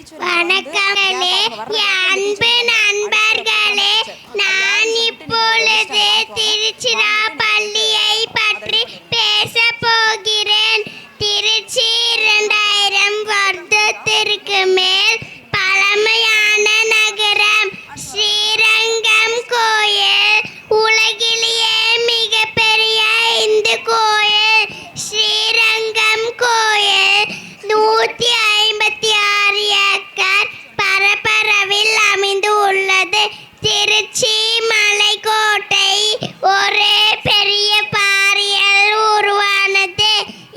வணக்கங்களே, அன்பு நண்பர்களே, நான் இப்பொழுது திருச்சிராப்பள்ளியை பற்றி பேச போகிறேன். திருச்சி 2000 வருடத்திற்கு மேல் பழமையான நகரம். ஸ்ரீரங்கம் கோயில் உலகிலேயே மிகப்பெரிய இந்து கோயில். ஸ்ரீரங்கம் கோயில் 156 ஏக்கர் பரப்பளவில் அமைந்து உள்ளது. திருச்சி மலைக்கோட்டை ஒரே பெரிய பாறையால் உருவானது.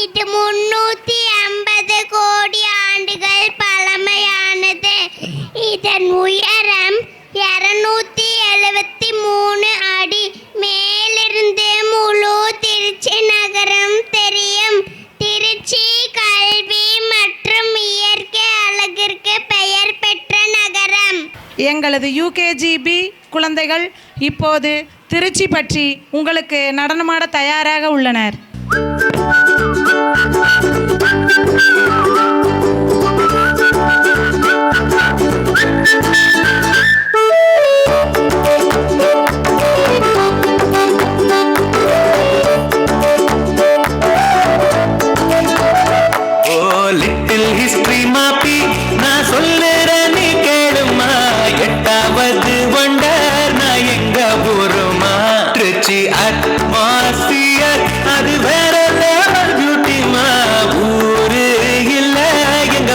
இது 350 கோடி ஆண்டுகள் பழமையானது. இதன் உயரம் 273 அடி. மேலிருந்து முழு திருச்சி நகரம் தெரியும். திருச்சி கல்வி மற்றும் இயற்கை அழகிற்கு பெயர் பெற்ற நகரம். எங்களது யூகேஜிபி குழந்தைகள் இப்போது திருச்சி பற்றி உங்களுக்கு நடனமாட தயாராக உள்ளனர். அட்மாஸ்பியர் அது வேற லெவல் பியூட்டிமா. ஊரு இல்ல எங்க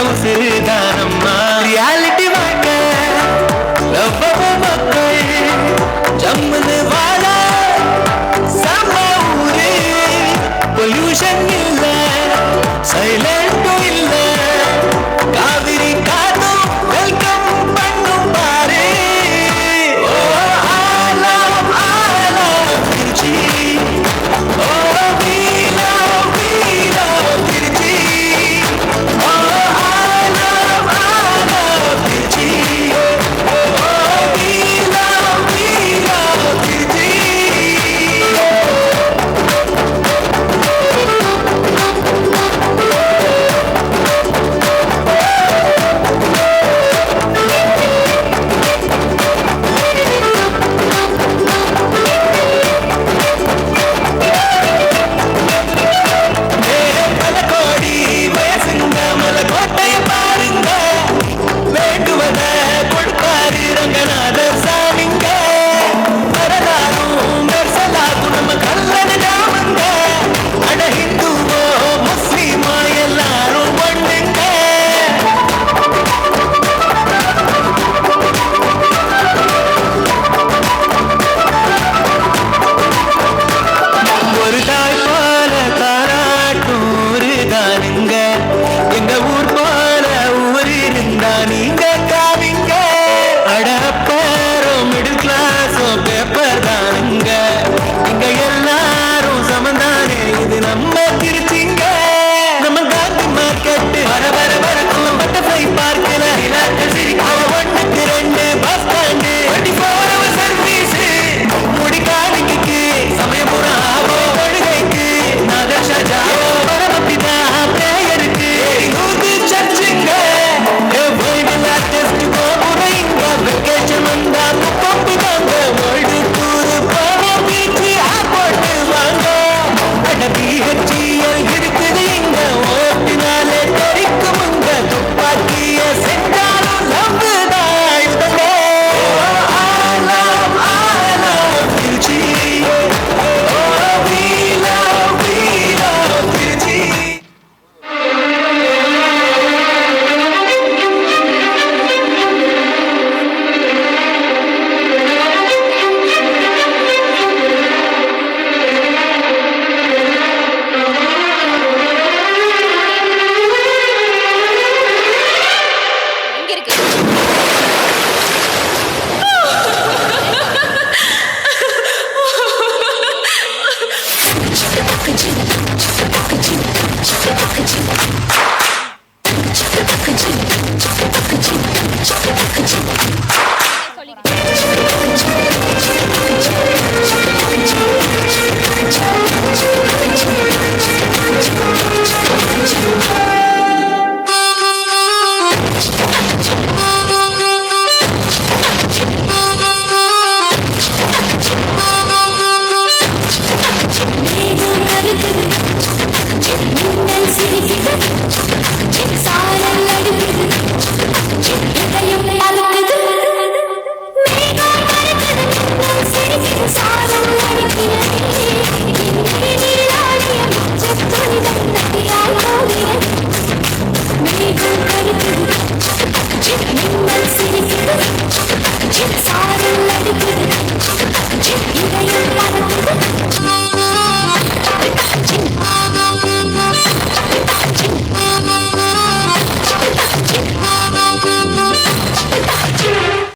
ஆ